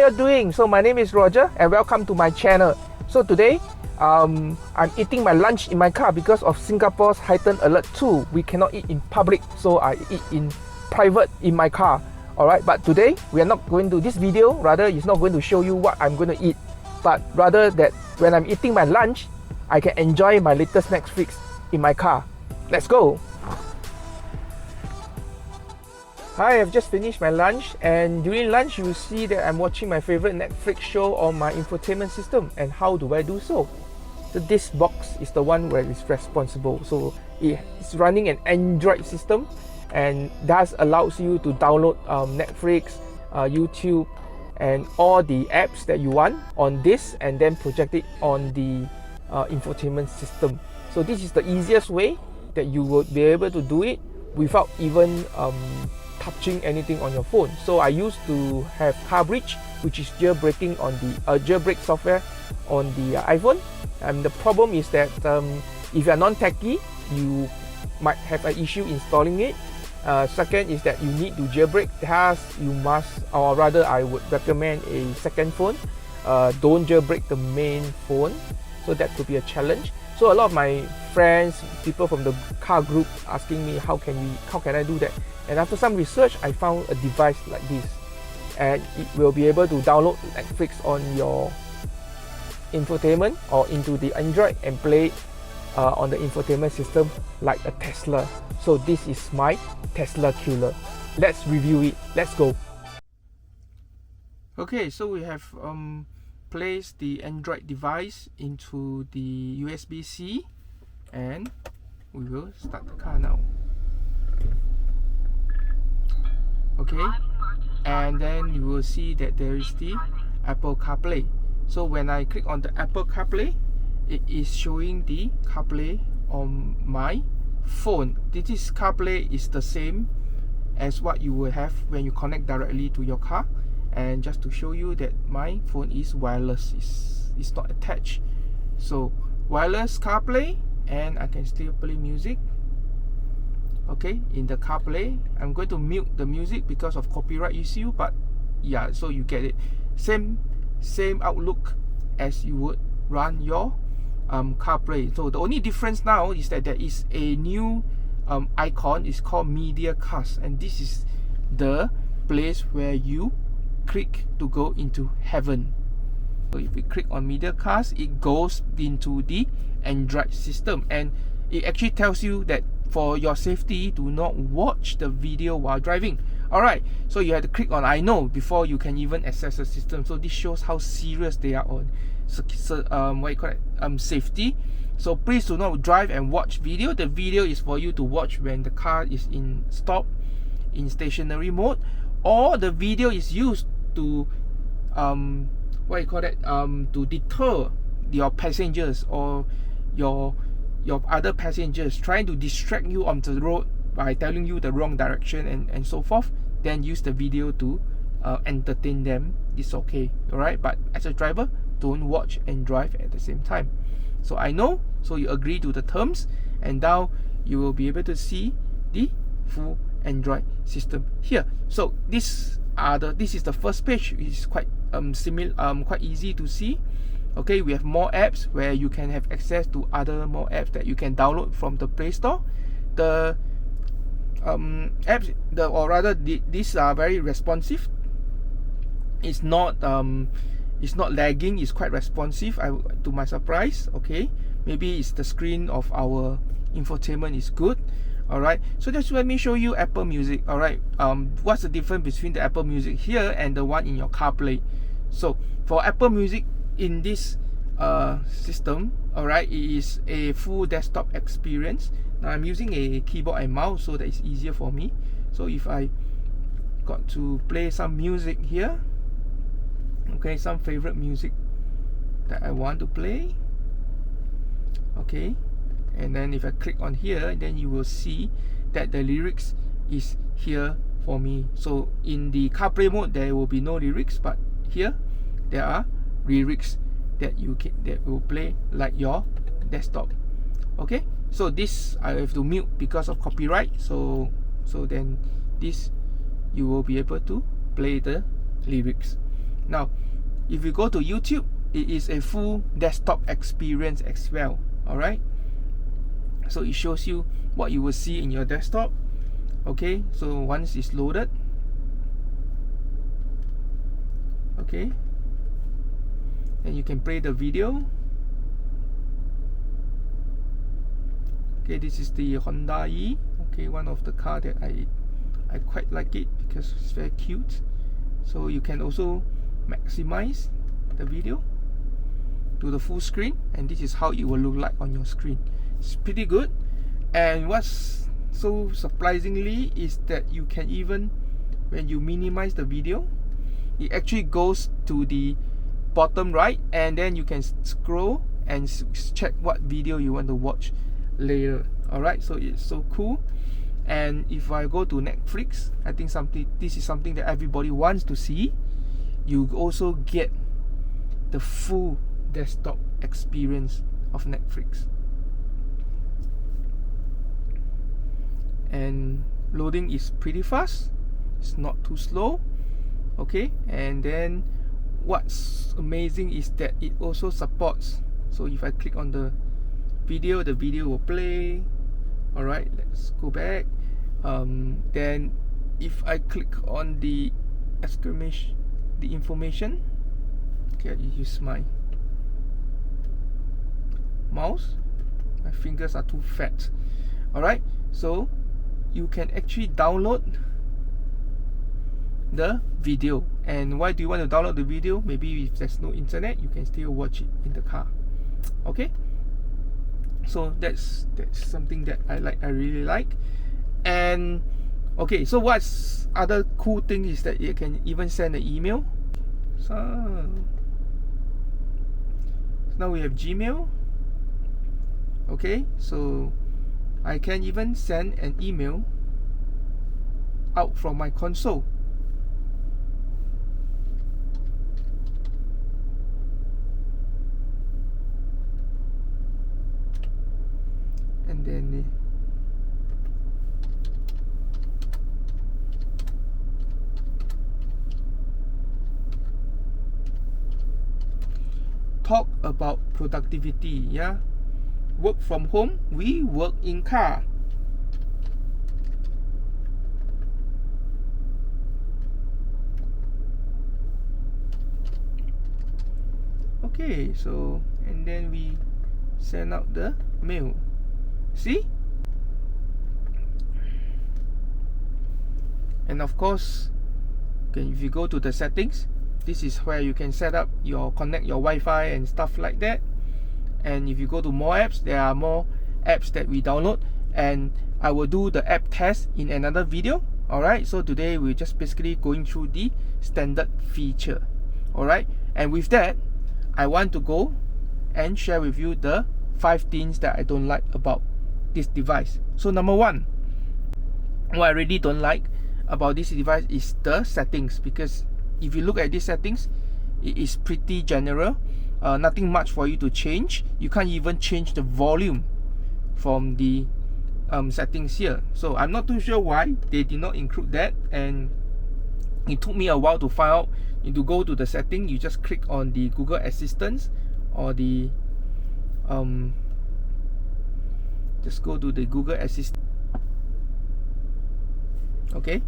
you doing? So my name is Roger and welcome to my channel. So today I'm eating my lunch in my car because of Singapore's heightened alert 2. We cannot eat in public, so I eat in private in my car. Alright, but today we are not going to, this video rather is not going to show you what I'm going to eat, but rather that when I'm eating my lunch, I can enjoy my latest Netflix in my car. Let's go! Hi, I've just finished my lunch, and during lunch you will see that I'm watching my favorite Netflix show on my infotainment system. And how do I do so? So this box is the one where it's responsible. So it's running an Android system, and that allows you to download Netflix, YouTube, and all the apps that you want on this, and then project it on the infotainment system. So this is the easiest way that you would be able to do it without even touching anything on your phone. So I used to have Bridge, which is jailbreaking on the jailbreak software on the iPhone. And the problem is that if you are non-techie, you might have an issue installing it. Second is that you need to jailbreak. Thus, you must, or rather, I would recommend a second phone. Don't jailbreak the main phone. So that could be a challenge. So a lot of my friends, people from the car group, asking me how can I do that? And after some research, I found a device like this, and it will be able to download Netflix on your infotainment or into the Android and play on the infotainment system like a Tesla. So this is my Tesla killer. Let's review it. Let's go. Okay, so we have placed the Android device into the USB-C, and we will start the car now. Okay, and then you will see that there is the Apple CarPlay. So when I click on the Apple CarPlay, it is showing the CarPlay on my phone. This CarPlay is the same as what you will have when you connect directly to your car. And just to show you that my phone is wireless, it's not attached. So wireless CarPlay, and I can still play music. Okay, in the CarPlay, I'm going to mute the music because of copyright issue, but yeah, so you get it. Same outlook as you would run your CarPlay. So the only difference now is that there is a new icon. It's called Media Cast, and this is the place where you click to go into heaven. So if we click on Media Cast, it goes into the Android system, and it actually tells you that for your safety, do not watch the video while driving. Alright, so you have to click on I know before you can even access the system. So this shows how serious they are on safety. So please do not drive and watch video. The video is for you to watch when the car is in stationary mode, or the video is used to to deter your passengers or your other passengers trying to distract you on the road by telling you the wrong direction and so forth. Then use the video to entertain them. It's okay, alright? But as a driver, don't watch and drive at the same time. So I know, so you agree to the terms, and now you will be able to see the full Android system here. So this is the first page. It's quite quite easy to see. Okay, we have more apps where you can have access to more apps that you can download from the Play Store. The apps, these are very responsive. It's not lagging. It's quite responsive. To my surprise. Okay, maybe it's the screen of our infotainment is good. Alright, so just let me show you Apple Music. Alright, what's the difference between the Apple Music here and the one in your CarPlay? So for Apple Music in this system, alright, it is a full desktop experience. Now I'm using a keyboard and mouse so that it's easier for me. So if I got to play some music here, okay, some favorite music that I want to play, okay, and then if I click on here, then you will see that the lyrics is here for me. So in the CarPlay mode there will be no lyrics, but here there are lyrics that will play like your desktop. Okay, so this I have to mute because of copyright. So then this you will be able to play the lyrics. Now if you go to YouTube, it is a full desktop experience as well. Alright, so it shows you what you will see in your desktop. Okay, so once it's loaded, okay, and you can play the video. Okay, this is the Honda E. Okay, one of the car that I quite like it because it's very cute. So you can also maximize the video to the full screen, and this is how it will look like on your screen. It's pretty good. And what's so surprisingly is that you can even, when you minimize the video, it actually goes to the bottom right, and then you can scroll and check what video you want to watch later. Alright, so it's so cool. And if I go to Netflix, I think this is something that everybody wants to see. You also get the full desktop experience of Netflix. And loading is pretty fast, it's not too slow. Okay, and then what's amazing is that it also supports, so if I click on the video will play. Alright, let's go back. Then if I click on the exclamation, the information, okay, I use my mouse, my fingers are too fat. Alright, so you can actually download the video. And why do you want to download the video? Maybe if there's no internet, you can still watch it in the car. Okay, so that's something that I really like. And okay, so what's other cool thing is that you can even send an email. So now we have Gmail. Okay, so I can even send an email out from my console. And then talk about productivity. Yeah, work from home, we work in car. Okay, so and then we send out the mail. See? And of course, okay, if you go to the settings, this is where you can set up your connect your Wi-Fi and stuff like that. And if you go to more apps, there are more apps that we download, and I will do the app test in another video. Alright, so today we're just basically going through the standard feature. Alright, and with that, I want to go and share with you the 5 things that I don't like about this device. So number 1, what I really don't like about this device is the settings, because if you look at these settings, it is pretty general. Nothing much for you to change. You can't even change the volume from the settings here. So I'm not too sure why they did not include that, and it took me a while to find out. To go to the setting, you just click on the Google Assistant, or the just go to the Google Assistant. Okay,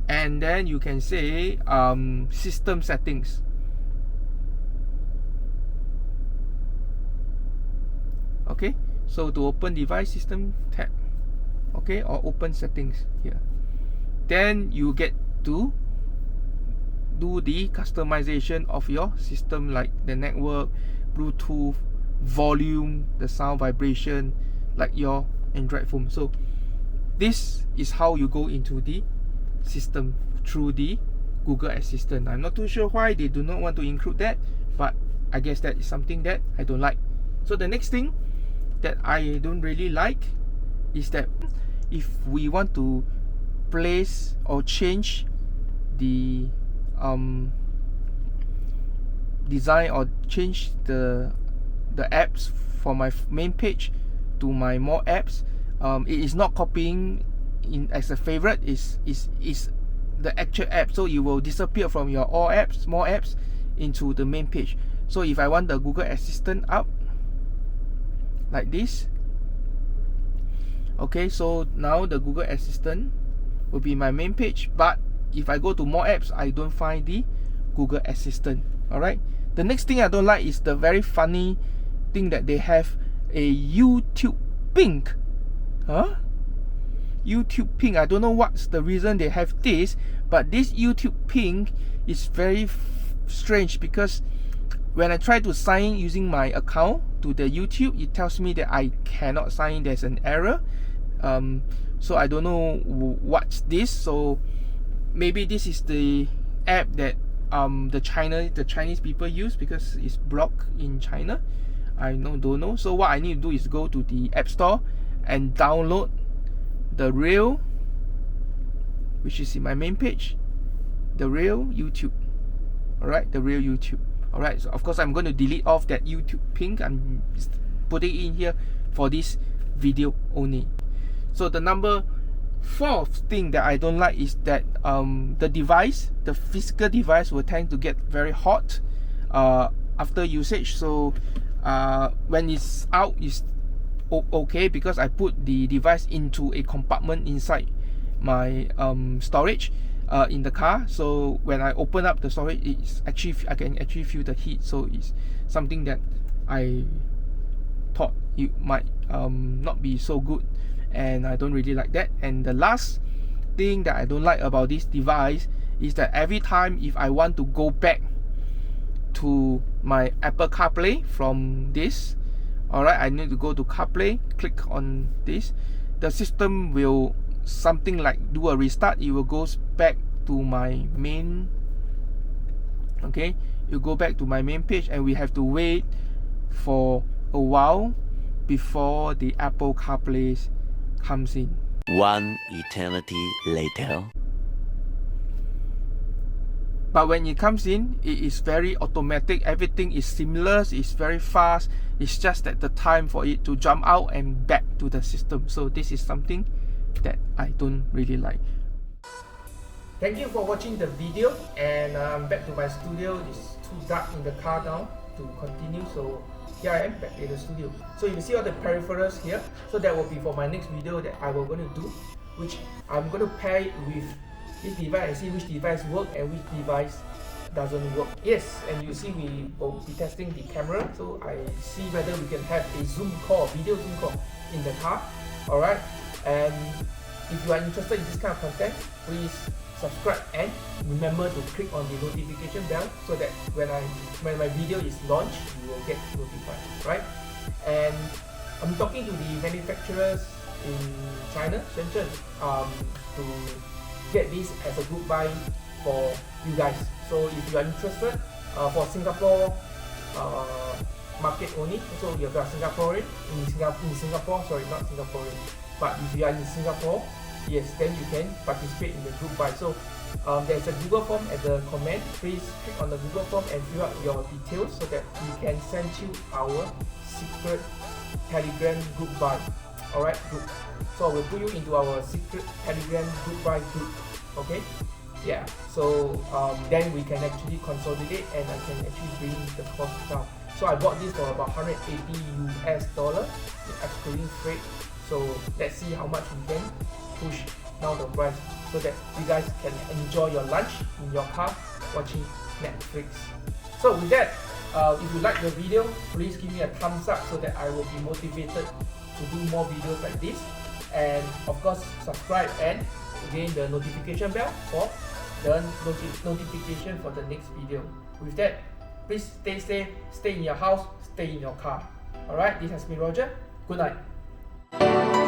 and then you can say system settings. Okay, so to open device system tab, okay, or open settings here, then you get to do the customization of your system, like the network, Bluetooth, volume, the sound vibration, like your Android phone. So this is how you go into the system through the Google Assistant. I'm not too sure why they do not want to include that, but I guess that is something that I don't like. So the next thing that I don't really like is that if we want to place or change the design or change the apps from my main page to my more apps, it is not copying in as a favorite, is the actual app. So you will disappear from your all apps, more apps, into the main page. So if I want the Google Assistant up like this, okay, so now the Google Assistant will be my main page, but if I go to more apps, I don't find the Google Assistant. Alright, the next thing I don't like is the very funny thing that they have a YouTube pink. YouTube pink. I don't know what's the reason they have this, but this YouTube pink is very strange, because when I try to sign in using my account to the YouTube, it tells me that I cannot sign in. There's an error. So I don't know what's this. So maybe this is the app that the Chinese people use, because it's blocked in China. I don't know. So what I need to do is go to the App Store and download the real, which is in my main page, the real YouTube. Alright, the real YouTube. Alright, so of course I'm going to delete off that YouTube pink. I'm putting it in here for this video only. So the number 4th thing that I don't like is that the physical device will tend to get very hot after usage. So when it's out, it's okay, because I put the device into a compartment inside my storage in the car. So when I open up the storage, I can actually feel the heat. So it's something that I thought it might not be so good, and I don't really like that. And the last thing that I don't like about this device is that every time if I want to go back to my Apple CarPlay from this, alright, I need to go to CarPlay, click on this, the system will something like do a restart. It will go back to my main, okay, you go back to my main page, and we have to wait for a while before the Apple CarPlay comes in. One eternity later. But when it comes in, it is very automatic. Everything is seamless. It's very fast. It's just that the time for it to jump out and back to the system. So this is something that I don't really like. Thank you for watching the video, and I'm back to my studio. It's too dark in the car now to continue, so here I am back in the studio. So you see all the peripherals here. So that will be for my next video that I will going to do, which I'm going to pair it with this device and see which device works and which device doesn't work. Yes, and you see we will be testing the camera, so I see whether we can have a Zoom call, video Zoom call in the car. Alright, and if you are interested in this kind of content, please subscribe and remember to click on the notification bell, so that when my video is launched, you will get notified, right? And I'm talking to the manufacturers in China, Shenzhen, to get this as a group buy for you guys. So if you are interested, for Singapore market only, so if you are Singaporean in Singapore, sorry, not Singaporean, but if you are in Singapore, yes, then you can participate in the group buy. So there's a Google form at the comment. Please click on the Google form and fill out your details, so that we can send you our secret Telegram group buy. Alright, group. So we'll put you into our secret Telegram group buy group. Okay, yeah. So then we can actually consolidate, and I can actually bring the cost down. So I bought this for about $180 excluding freight. So let's see how much we can push down the price, so that you guys can enjoy your lunch in your car watching Netflix. So with that, if you like the video, please give me a thumbs up, so that I will be motivated to do more videos like this. And of course, subscribe, and again the notification bell for the notification for the next video. With that, please stay safe, stay in your house, stay in your car. Alright, this has been Roger. Good night.